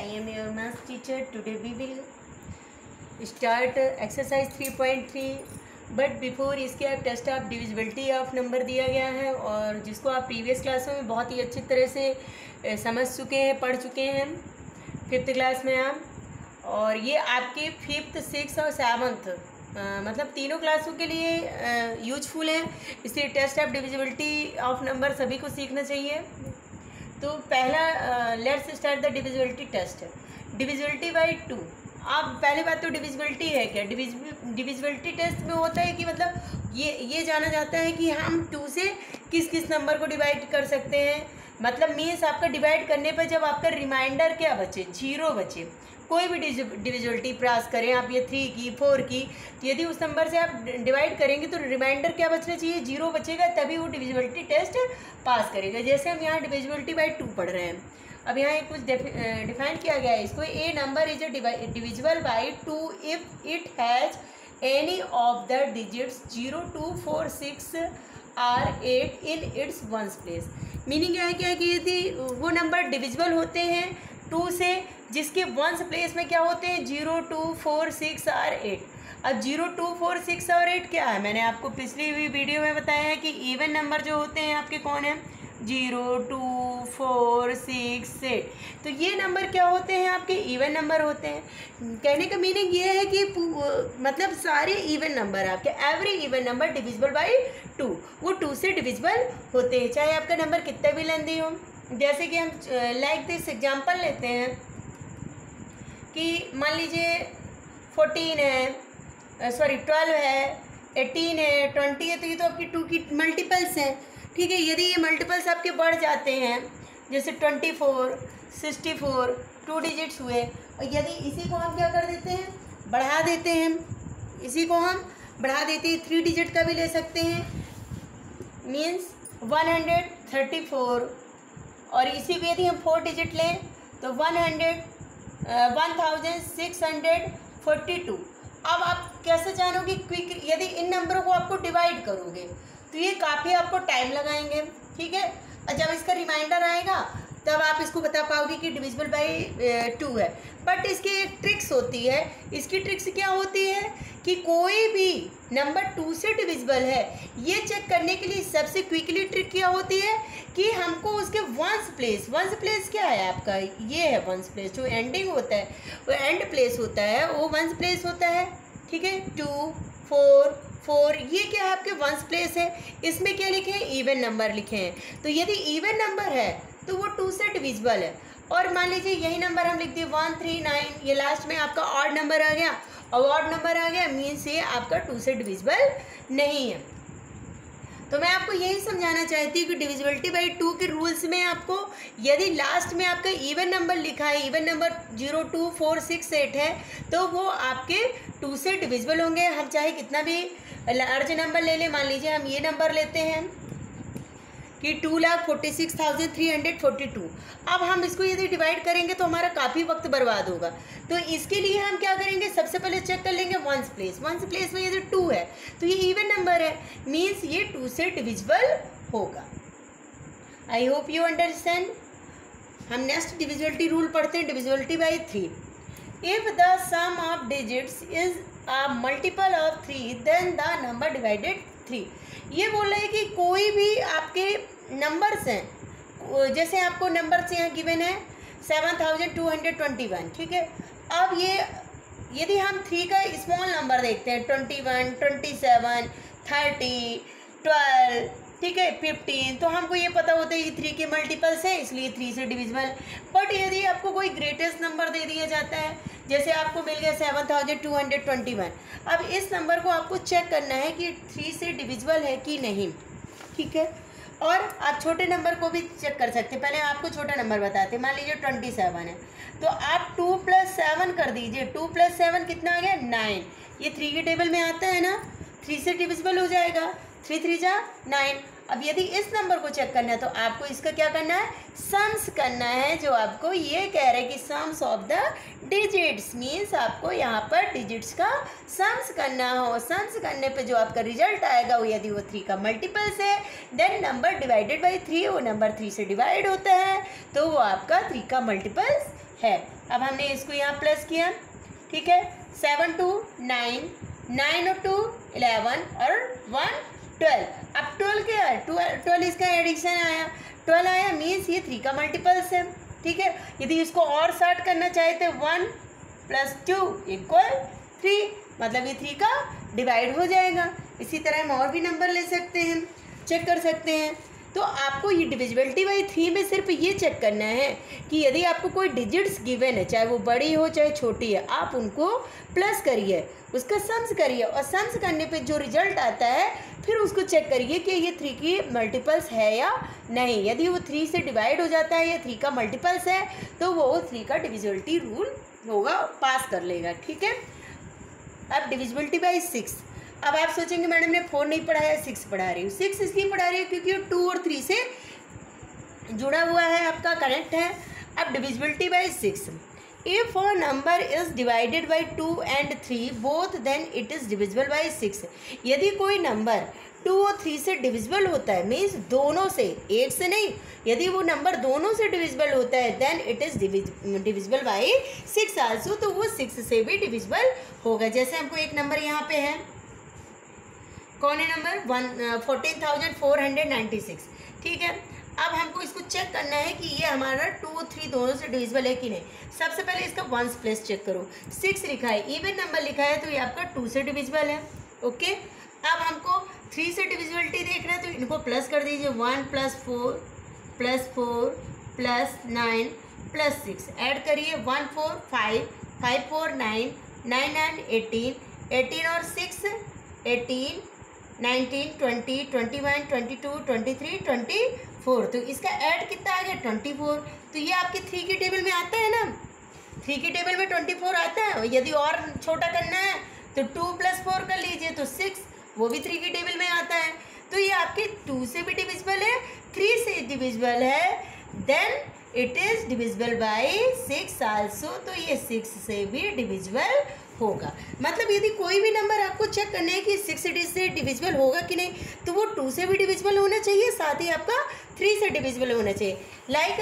am your math teacher. Today we will start exercise 3.3. But before इसके आप test of divisibility of number दिया गया है और जिसको आप प्रीवियस क्लासों में बहुत ही अच्छी तरह से समझ चुके हैं, पढ़ चुके हैं 5th क्लास में आप। और ये आपके 5th 6th और 7th मतलब तीनों क्लासों के लिए यूजफुल है। इसलिए test of divisibility of number सभी को सीखना चाहिए। तो पहला let's start the divisibility test. Divisibility by 2। अब पहली बात तो डिविजिबिलिटी है क्या। डिविजिबिलिटी टेस्ट में होता है कि मतलब ये जाना जाता है कि हम 2 से किस किस नंबर को डिवाइड कर सकते हैं। मतलब मीन्स आपका डिवाइड करने पर जब आपका रिमाइंडर क्या बचे, 0 बचे, कोई भी डिविजिबिलिटी पास करें आप, ये 3 की 4 की, तो यदि उस नंबर से आप डिवाइड करेंगे तो रिमाइंडर क्या बचना चाहिए, 0 बचेगा, तभी वो डिविजिबिलिटी टेस्ट पास करेगा। जैसे हम यहाँ डिविजिबिलिटी बाई 2 पढ़ रहे हैं। अब यहाँ कुछ डिफाइन किया गया है इसको। A number is divisible by 2 if it has any of the digits 0, 2, 4, 6 और 8 in its ones place. Meaning क्या है कि यदि वो नंबर डिविजिबल होते हैं 2 से जिसके वंस प्लेस में क्या होते हैं 0, 2, 4, 6 और 8। अब 0, 2, 4, 6 और 8 क्या है, मैंने आपको पिछली वीडियो में बताया है कि इवन नंबर जो होते हैं आपके कौन है, 0, 2, 4, 6, 8। तो ये नंबर क्या होते हैं, आपके इवन नंबर होते हैं। कहने का मीनिंग ये है कि मतलब सारे इवन नंबर आपके every even number divisible by 2, वो 2 से डिविजिबल होते हैं, चाहे आपका नंबर कितना भी लेंदी हो। जैसे कि हम लाइक दिस एग्जांपल लेते हैं कि मान लीजिए 14 है, सॉरी 12 है, 18 है, 20 है, तो ये तो आपकी 2 की मल्टीपल्स हैं। ठीक है, यदि ये मल्टीपल्स आपके बढ़ जाते हैं जैसे 24, 64, 2 डिजिट्स हुए, और यदि इसी को हम क्या कर देते हैं, बढ़ा देते हैं, इसी को हम बढ़ा देते हैं, 3 डिजिट का भी ले सकते हैं, मीन्स 134। और इसी को यदि हम 4 डिजिट लें तो 1642। अब आप कैसे जानोगे क्विक, यदि इन नंबरों को आपको डिवाइड करोगे तो ये काफ़ी आपको टाइम लगाएंगे। ठीक है, और जब इसका रिमाइंडर आएगा तब आप इसको बता पाओगे कि डिविजिबल बाई 2 है। बट इसकी एक ट्रिक्स होती है। इसकी ट्रिक्स क्या होती है कि कोई भी नंबर 2 से डिविजिबल है ये चेक करने के लिए सबसे क्विकली ट्रिक क्या होती है कि हमको उसके वंस प्लेस क्या है आपका, ये है वंस प्लेस, जो एंडिंग होता है वो एंड प्लेस होता है, वो वंस प्लेस होता है। ठीक है, 2, 4, ये क्या है आपके वंस प्लेस है। इसमें क्या लिखे हैं, इवन नंबर लिखे हैं। तो यदि इवन नंबर है तो वो 2 से डिविजिबल है। और मान लीजिए यही नंबर हम लिख दिए 139, ये लास्ट में आपका ऑड नंबर आ गया, और ऑड नंबर आ गया मीन्स ये आपका 2 से डिविजिबल नहीं है। तो मैं आपको यही समझाना चाहती हूँ कि डिविजिबिलिटी बाई 2 के रूल्स में आपको यदि लास्ट में आपका इवन नंबर लिखा है, इवन नंबर 0, 2, 4, 6, 8 है, तो वो आपके 2 से डिविजिबल होंगे। हम चाहे कितना भी लार्ज नंबर ले लें, मान लीजिए हम ये नंबर लेते हैं कि 2,46,342। अब हम इसको यदि डिवाइड करेंगे तो हमारा काफ़ी वक्त बर्बाद होगा। तो इसके लिए हम क्या करेंगे, सबसे पहले चेक कर लेंगे वंस प्लेस में यदि 2 है तो ये इवन नंबर है, मीन्स ये 2 से डिविजिबल होगा। I hope you understand. हम नेक्स्ट डिविजिबिलिटी रूल पढ़ते हैं, divisibility by 3। If the sum of digits is a multiple of 3 then the number divided 3। ये बोल रहे हैं कि कोई भी आपके नंबर्स हैं, जैसे आपको नंबर्स यहाँ गिवन है 7221। ठीक है, अब ये यदि हम 3 का स्मॉल नंबर देखते हैं 21, 27, 30, 12, ठीक है, 15, तो हमको ये पता होता है कि 3 के मल्टीपल्स है, इसलिए 3 से डिविजिबल। बट यदि आपको कोई ग्रेटेस्ट नंबर दे दिया जाता है, जैसे आपको मिल गया 7221, अब इस नंबर को आपको चेक करना है कि 3 से डिविजिबल है कि नहीं। ठीक है, और आप छोटे नंबर को भी चेक कर सकते हैं। पहले आपको छोटा नंबर बताते हैं, मान लीजिए 27 है, तो आप 2 + 7 कर दीजिए। 2 + 7 कितना आ गया, 9। ये 3 के टेबल में आता है ना, 3 से डिविजिबल हो जाएगा, 3 3 जा 9। अब यदि इस नंबर को चेक करना है तो आपको इसका क्या करना है, सम्स करना है, जो आपको ये कह रहे हैं कि sums of the digits, means आपको यहाँ पर डिजिट्स का सम्स करना हो। सम्स करने पे जो आपका रिजल्ट आएगा वो यदि वो 3 का मल्टीपल्स है, देन नंबर डिवाइडेड बाई 3, वो नंबर 3 से डिवाइड होता है, तो वो आपका 3 का मल्टीपल्स है। अब हमने इसको यहाँ प्लस किया, ठीक है। 7 2 9, 9 और 2 11 और 1 12। अब 12 क्या है, 12 इसका एडिशन आया, 12 आया मीन्स ये 3 का मल्टीपल्स है, ठीक है। यदि इसको और शॉर्ट करना चाहे तो 1 + 2 = 3, मतलब ये 3 का डिवाइड हो जाएगा। इसी तरह हम और भी नंबर ले सकते हैं, चेक कर सकते हैं। तो आपको ये डिविजिबिलिटी बाई 3 में सिर्फ ये चेक करना है कि यदि आपको कोई डिजिट्स गिवन है, चाहे वो बड़ी हो चाहे छोटी है, आप उनको प्लस करिए, उसका सम्स करिए, और सम्स करने पे जो रिजल्ट आता है फिर उसको चेक करिए कि ये 3 की मल्टीपल्स है या नहीं। यदि वो 3 से डिवाइड हो जाता है या 3 का मल्टीपल्स है तो वो 3 का डिविजिबिलिटी रूल होगा, पास कर लेगा, ठीक है। अब डिविजिबिलिटी बाई 6। अब आप सोचेंगे मैडम ने 4 नहीं पढ़ाया, 6 पढ़ा रही हूँ। 6 इसलिए पढ़ा रही हूँ क्योंकि 2 और 3 से जुड़ा हुआ है, आपका कनेक्ट है। अब divisibility by 6, if a number is divided by 2 and 3 both then it is divisible by 6। यदि कोई नंबर 2 और 3 से डिविजिबल होता है, मीन्स दोनों से, एक से नहीं, यदि वो नंबर दोनों से डिविजिबल होता है then it is divisible by 6 also, तो वो 6 से भी डिविजिबल होगा। जैसे हमको एक नंबर यहाँ पे है, कौन है नंबर 14,496, ठीक है। अब हमको इसको चेक करना है कि ये हमारा 2 और 3 दोनों से डिविजिबल है कि नहीं। सबसे पहले इसका वंस प्लेस चेक करो, 6 लिखा है, इवन नंबर लिखा है, तो ये आपका 2 से डिविजिबल है, ओके। अब हमको 3 से डिविजिबिलिटी देखना है, तो इनको प्लस कर दीजिए, 1 + 4 + 4 + 9 + 6 ऐड करिए, 1 4 5 5 4 9 9 9 18 18 और 6 18 19 20 21 22 23 24। तो इसका ऐड कितना आ गया 24। तो ये आपके 3 की टेबल में आता है ना, 3 की टेबल में 24 आता है। यदि और छोटा करना है तो 2 + 4 कर लीजिए, तो 6, वो भी 3 की टेबल में आता है। तो ये आपके 2 से भी डिविजिबल है, 3 से डिविजिबल है, then it is divisible by 6 also, तो ये 6 से भी डिविजिबल होगा। मतलब यदि कोई भी नंबर आपको चेक करना है कि 6 से डिविजिबल होगा कि नहीं, तो वो 2 से भी डिविजिबल होना चाहिए, साथ ही आपका 3 से डिविजिबल होना चाहिए। लाइक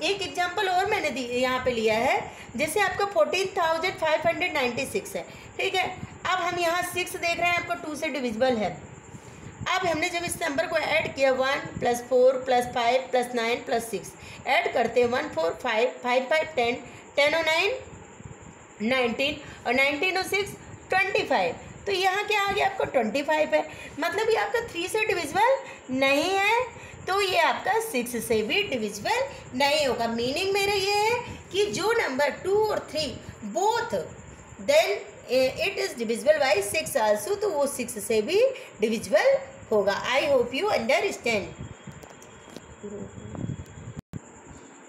एक एग्जांपल और मैंने यहाँ पे लिया है, जैसे आपका 14,596 है, ठीक है। अब हम यहाँ 6 देख रहे हैं, आपका 2 से डिविजिबल है। अब हमने जब इस नंबर को ऐड किया, 1 + 4 + 5 + 9 + 6 ऐड करते हैं, 1 4 5 5 5 10 10 और 9 19 और 19 और 6 25। तो यहाँ क्या आ गया, आपको 25 है। मतलब ये आपका 3 से डिविजिबल नहीं है, तो ये आपका 6 से भी डिविजिबल नहीं होगा। मीनिंग मेरा ये है कि जो नंबर 2 और 3 both then it is divisible by 6 also, तो वो 6 से भी डिविजिबल होगा। I hope you understand.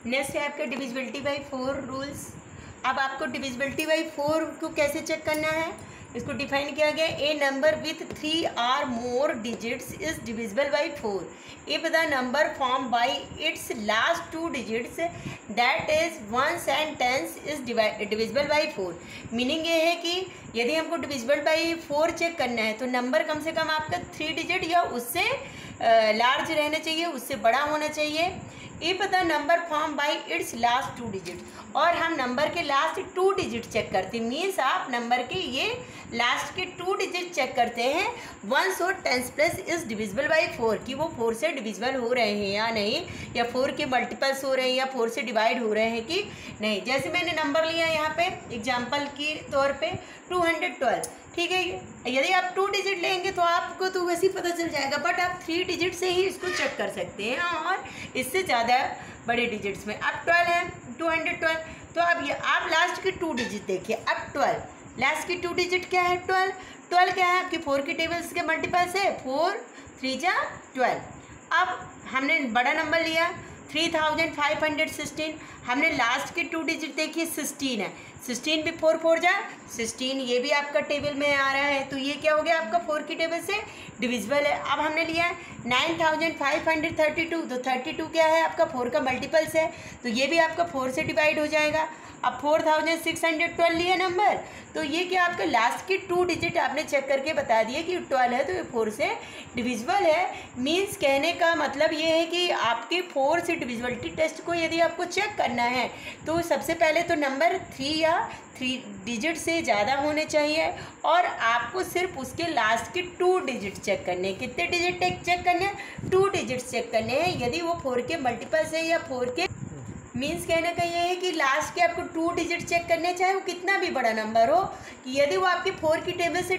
Next है आपका डिविजिबिलिटी बाई 4 रूल्स। अब आपको डिविजिबिलिटी बाई 4 को कैसे चेक करना है, इसको डिफाइन किया गया, a number with 3 or more digits is divisible by 4 if the number form by its last 2 digits that is 1s and 10s is divisible by 4। Meaning ये है कि यदि हमको डिविजिबल बाई 4 चेक करना है तो नंबर कम से कम आपका 3 digit या उससे लार्ज रहना चाहिए, उससे बड़ा होना चाहिए। If the number form by its last 2 digits, और हम नंबर के लास्ट 2 digit चेक करते हैं, मीन्स आप नंबर के ये लास्ट के 2 digit चेक करते हैं, 1s और 10s plus is divisible by 4 कि वो 4 से डिविजिबल हो रहे हैं या नहीं, या 4 के मल्टीपल्स हो रहे हैं, या 4 से डिवाइड हो रहे हैं कि नहीं। जैसे मैंने नंबर लिया यहाँ पे एग्जाम्पल के तौर पे 212, ठीक है। यदि आप 2 digit लेंगे तो आपको तो वैसे ही पता चल जाएगा, बट आप 3 digit से ही इसको चेक कर सकते हैं, और इससे ज़्यादा बड़े डिजिट्स में। अब 12 है, 212, तो अब ये आप लास्ट के 2 digit देखिए। अब 12 लास्ट की 2 digit क्या है, 12 क्या है आपकी 4 की टेबल्स के मल्टीपल्स है, 4 3 जा 12। अब हमने बड़ा नंबर लिया 3516, हमने लास्ट के 2 digit देखिए 16 है, 16 भी 4 4 जा 16, ये भी आपका टेबल में आ रहा है, तो ये क्या हो गया आपका 4 की टेबल से डिविजिबल है। अब हमने लिया है 9532, तो 32 क्या है आपका 4 का मल्टीपल्स है, तो ये भी आपका 4 से डिवाइड हो जाएगा। अब 4612 लिया नंबर, तो ये क्या आपका लास्ट की 2 डिजिट आपने चेक करके बता दिया कि 12 है, तो ये 4 से डिविजिबल है। मीन्स कहने का मतलब ये है कि आपके 4 से डिविजिबिलिटी टेस्ट को यदि आपको चेक करना है तो सबसे पहले तो नंबर 3 या 3 डिजिट से ज़्यादा होने चाहिए, और आपको सिर्फ उसके लास्ट के 2 डिजिट चेक करने हैं। कितने डिजिट चेक करने हैं? 2 डिजिट चेक करने हैं। यदि वो 4 के मल्टीपल्स है या 4 के, मीन्स कहने का ये है कि लास्ट के आपको 2 डिजिट चेक करने, चाहे वो कितना भी बड़ा नंबर हो, कि यदि वो आपके 4 की टेबल से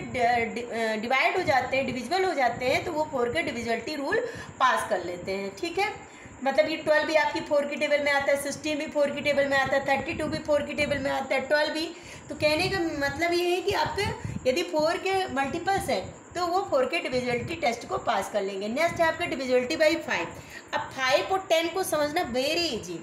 डिवाइड हो जाते हैं, डिविजिबल हो जाते हैं, तो वो 4 के डिविजिबिलिटी रूल पास कर लेते हैं। ठीक है, मतलब ये 12 भी आपकी 4 की टेबल में आता है, 16 भी 4 की टेबल में आता है, 32 भी 4 की टेबल में आता है, 12 भी। तो कहने का मतलब ये है कि आपके यदि 4 के मल्टीपल्स हैं तो वो 4 के डिविजिबिलिटी टेस्ट को पास कर लेंगे। नेक्स्ट है आपका डिविजिबिलिटी बाई 5। अब 5 और 10 को समझना वेरी इजी।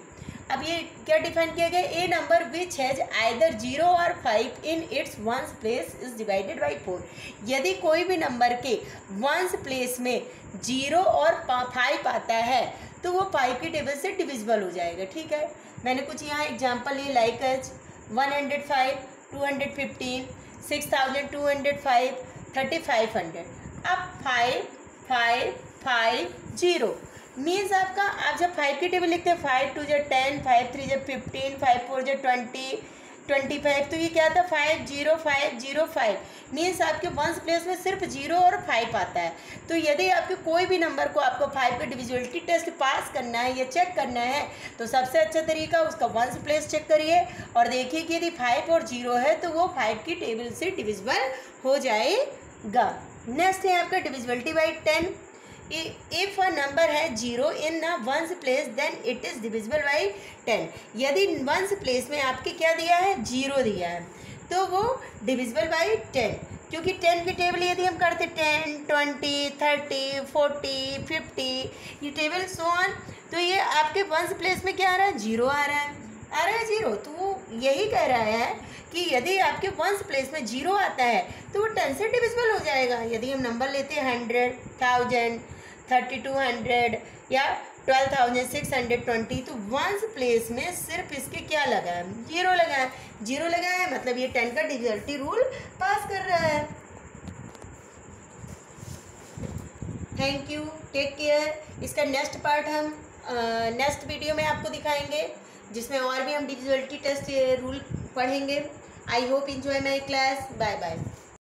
अब ये क्या डिफाइन किया गया? A number which has either 0 और 5 इन its ones place is divided by 4। यदि कोई भी नंबर के वंस प्लेस में 0 और 5 आता है तो वो 5 की टेबल से डिविजिबल हो जाएगा। ठीक है, मैंने कुछ यहाँ एग्जांपल लिए, लाइक एज 105, 215, 6205, 3500। अब 5 5 5 0 मीन्स आपका, आप जब 5 की टेबल लिखते हैं 5 2 जा 10, 5 3 जा 15, 5 4 जा 20, 25, तो ये क्या था? 50505 मीन्स आपके वंस प्लेस में सिर्फ 0 और 5 आता है। तो यदि आपके कोई भी नंबर को आपको 5 का डिविजिबिलिटी टेस्ट पास करना है या चेक करना है, तो सबसे अच्छा तरीका उसका वंस प्लेस चेक करिए और देखिए कि यदि 5 और 0 है तो वो 5 की टेबल से डिविजिबल हो जाएगा। नेक्स्ट है आपका divisibility by 10। If a number है 0 इन न ones place then it is divisible by 10। यदि वंस प्लेस में आपके क्या दिया है? 0 दिया है, तो वो डिविजिबल बाई 10। क्योंकि 10 की टेबल यदि हम करते 10, 20, 30, 40, 50 ये टेबल सो ऑन, तो ये आपके वंस प्लेस में क्या आ रहा है? 0 आ रहा है 0। तो वो यही कह रहा है कि यदि आपके वंस प्लेस में 0 आता है तो वो 10 से डिविजिबल हो जाएगा। यदि हम नंबर लेते हैं 100, 1000, 3200 या 12620, तो वंस प्लेस में सिर्फ इसके क्या लगा है? 0 लगा है। 0 लगा है मतलब ये 10 का डिविजिबिलिटी रूल पास कर रहा है। Thank you, take care. इसका नेक्स्ट पार्ट हम नेक्स्ट वीडियो में आपको दिखाएंगे, जिसमें और भी हम डिविजिबिलिटी टेस्ट रूल पढ़ेंगे। I hope enjoy my class. Bye bye.